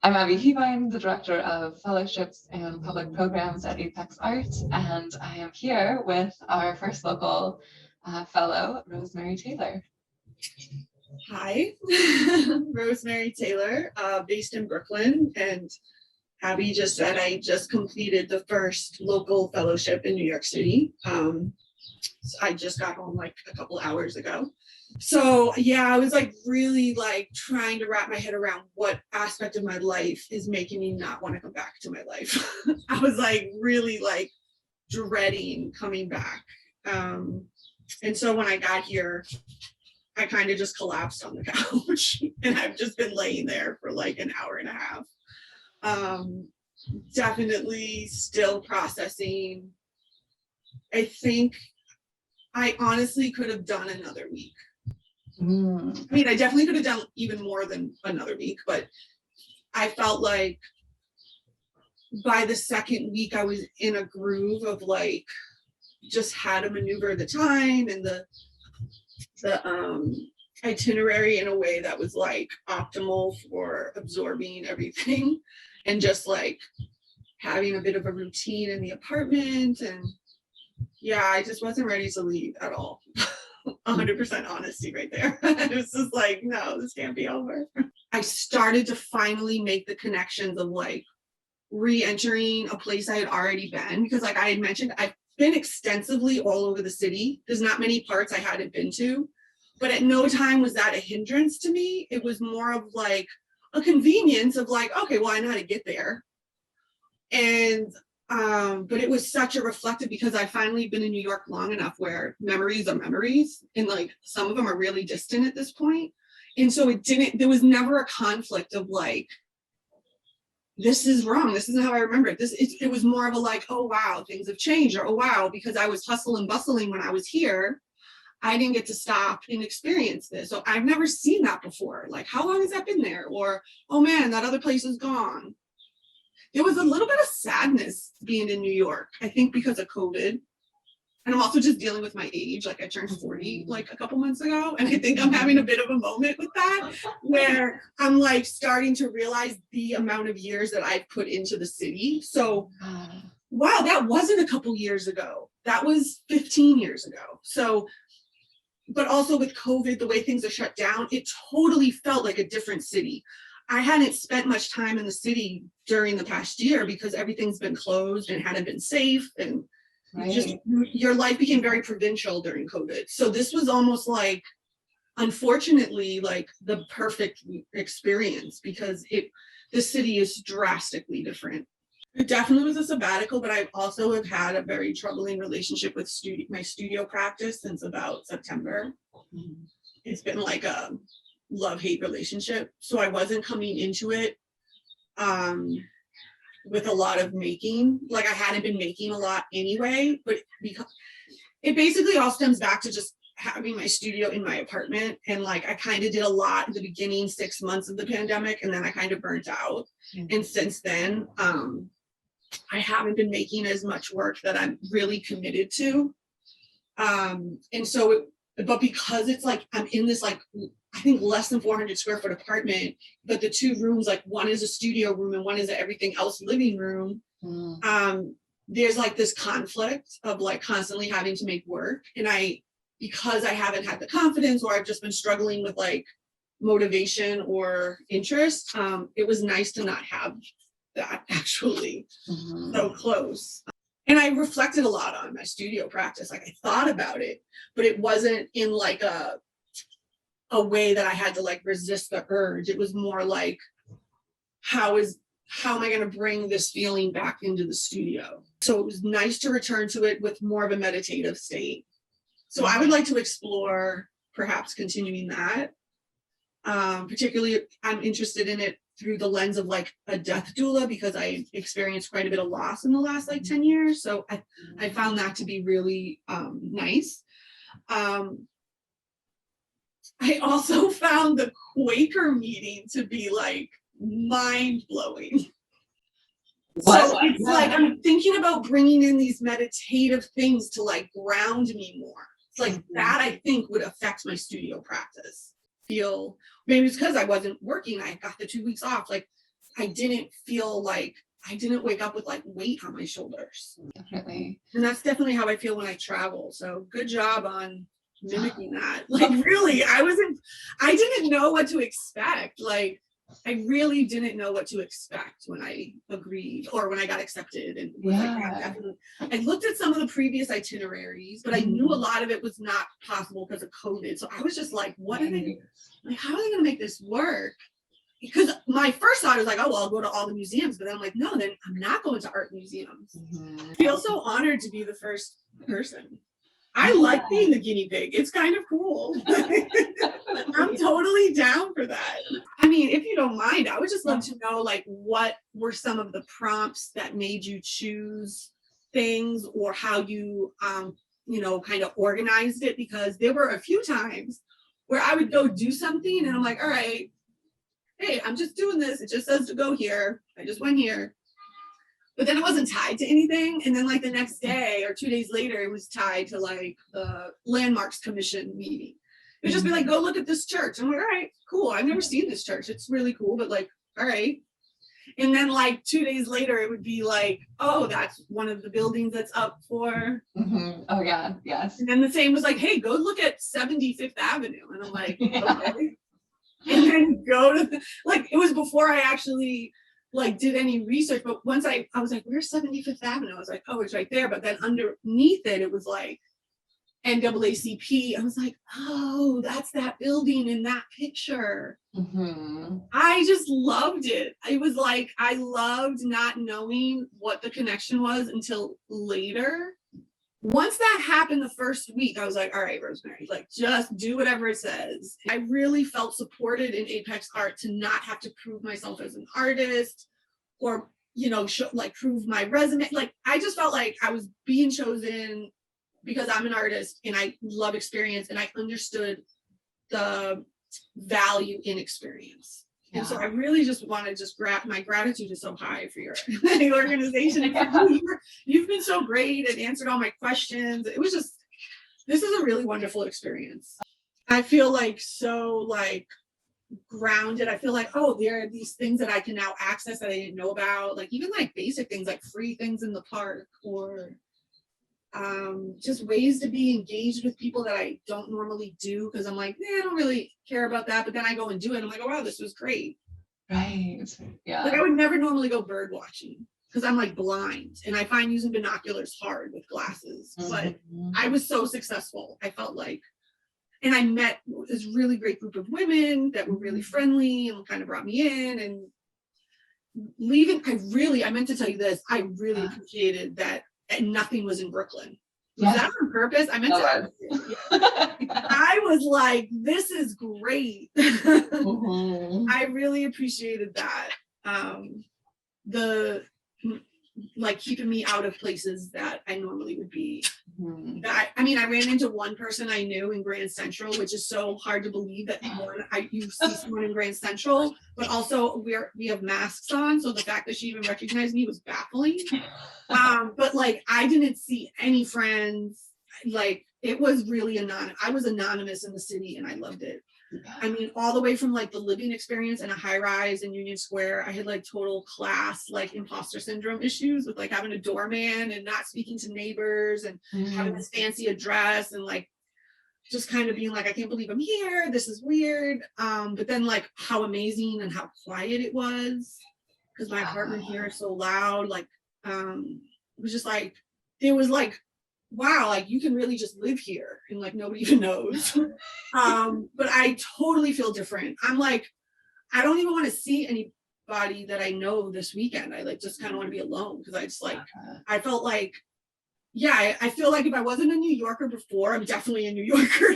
I'm Abbie Hebein, the Director of Fellowships and Public Programs at apexart, and I am here with our first local fellow, Rosemary Taylor. Hi, Rosemary Taylor, based in Brooklyn, and Abbie just said I just completed the first local fellowship in New York City. So I just got home like a couple hours ago. So yeah, I was like really like trying to wrap my head around what aspect of my life is making me not want to come back to my life. I was like really like dreading coming back. And so when I got here, I kind of just collapsed on the couch and I've just been laying there for like an hour and a half. Definitely still processing. I think I honestly could have done another week. I mean, I definitely could have done even more than another week, but I felt like by the second week I was in a groove of like just how to maneuver the time and the itinerary in a way that was like optimal for absorbing everything and just like having a bit of a routine in the apartment. And yeah, I just wasn't ready to leave at all. 100% honesty right there. It was just like, no, this can't be over. I started to finally make the connections of like re-entering a place I had already been, because like I had mentioned, I've been extensively all over the city. There's not many parts I hadn't been to, but at no time was that a hindrance to me. It was more of like a convenience of like, okay, well, I know how to get there. And but it was such a reflective, because I finally been in New York long enough where memories are memories, and like some of them are really distant at this point. And so there was never a conflict of like, this is wrong, this isn't how I remember it. It was more of a like, oh wow, things have changed, or oh wow, because I was hustle and bustling when I was here, I didn't get to stop and experience this. So I've never seen that before. Like, how long has that been there? Or, oh man, that other place is gone. There was a little bit of sadness being in New York, I think because of COVID. And I'm also just dealing with my age. Like I turned 40 like a couple months ago. And I think I'm having a bit of a moment with that, where I'm like starting to realize the amount of years that I've put into the city. So, wow, that wasn't a couple years ago. That was 15 years ago. So, but also with COVID, the way things are shut down, it totally felt like a different city. I hadn't spent much time in the city during the past year because everything's been closed and hadn't been safe, and just your life became very provincial during COVID. So this was almost like, unfortunately, like the perfect experience, because the city is drastically different. It definitely was a sabbatical, but I also have had a very troubling relationship with my studio practice since about September. It's been like a love-hate relationship. So I wasn't coming into it with a lot of making. Like I hadn't been making a lot anyway, but because it basically all stems back to just having my studio in my apartment. And like I kind of did a lot in the beginning 6 months of the pandemic, and then I kind of burnt out. And since then, I haven't been making as much work that I'm really committed to. And so but because it's like I'm in this like I think less than 400 square foot apartment, but the two rooms, like one is a studio room and one is a everything else living room. There's like this conflict of like constantly having to make work. And because I haven't had the confidence, or I've just been struggling with like motivation or interest, it was nice to not have that actually so close. And I reflected a lot on my studio practice. Like I thought about it, but it wasn't in like a way that I had to like resist the urge. It was more like, how am I going to bring this feeling back into the studio? So it was nice to return to it with more of a meditative state. So I would like to explore perhaps continuing that. Particularly, I'm interested in it through the lens of like a death doula, because I experienced quite a bit of loss in the last like 10 years. So I found that to be really nice. I also found the Quaker meeting to be like mind-blowing. So it's like I'm thinking about bringing in these meditative things to like ground me more. It's like that I think would affect my studio practice. Maybe it's because I wasn't working. I got the 2 weeks off. Like I didn't feel like I didn't wake up with like weight on my shoulders. Definitely. And that's definitely how I feel when I travel. So good job on mimicking that. Like really, I didn't know what to expect. Like I really didn't know what to expect when I agreed or when I got accepted. And was like, yeah, definitely. I looked at some of the previous itineraries, but I knew a lot of it was not possible because of COVID. So I was just like, what are they, like, how are they gonna make this work? Because my first thought was like, oh, well, I'll go to all the museums. But then I'm like, no, then I'm not going to art museums. I feel so honored to be the first person. I like being the guinea pig. It's kind of cool. I'm totally down for that. I mean, if you don't mind, I would just love to know, like, what were some of the prompts that made you choose things, or how you, kind of organized it? Because there were a few times where I would go do something and I'm like, all right, hey, I'm just doing this. It just says to go here. I just went here. But then it wasn't tied to anything. And then like the next day or 2 days later, it was tied to like the Landmarks Commission meeting. It would just be like, go look at this church. I'm like, all right, cool. I've never seen this church. It's really cool, but like, all right. And then like 2 days later, it would be like, oh, that's one of the buildings that's up for. Oh yeah, yes. And then the same was like, hey, go look at 75th Avenue. And I'm like, okay. And then go to like, it was before I actually like did any research, but once I was like, where's 75th Avenue? I was like, oh, it's right there. But then underneath it, it was like NAACP. I was like, oh, that's that building in that picture. I just loved it. It was like, I loved not knowing what the connection was until later. Once that happened the first week, I was like, all right, Rosemary, like just do whatever it says. I really felt supported in Apex Art to not have to prove myself as an artist or, prove my resume. Like, I just felt like I was being chosen because I'm an artist and I love experience and I understood the value in experience. And so I really just want to my gratitude is so high for your organization. You've been so great and answered all my questions. It was this is a really wonderful experience. I feel like so like grounded. I feel like, oh, there are these things that I can now access that I didn't know about. Like even like basic things like free things in the park, or just ways to be engaged with people that I don't normally do, because I'm like, I don't really care about that. But then I go and do it. And I'm like, oh wow, this was great. Right. Yeah. Like I would never normally go bird watching because I'm like blind and I find using binoculars hard with glasses. But I was so successful. I felt like, and I met this really great group of women that were really friendly and kind of brought me in. And leaving, I meant to tell you this, I really appreciated that. And nothing was in Brooklyn. Was that on purpose? I meant to. I was like, this is great. I really appreciated that. The like keeping me out of places that I normally would be. I ran into one person I knew in Grand Central, which is so hard to believe that you see someone in Grand Central, but also we have masks on, so the fact that she even recognized me was baffling. But like I didn't see any friends. Like it was really anonymous. I was anonymous in the city, and I loved it. I mean, all the way from like the living experience in a high rise in Union Square, I had like total class, like imposter syndrome issues with like having a doorman and not speaking to neighbors and having this fancy address and like just kind of being like, I can't believe I'm here. This is weird. But then like how amazing and how quiet it was, because my apartment here is so loud. Like, it was just like, it was like, wow, like you can really just live here and like nobody even knows. But I totally feel different. I'm like, I don't even want to see anybody that I know this weekend. I like just kind of want to be alone, because I just like, I felt like, I feel like if I wasn't a New Yorker before, I'm definitely a New Yorker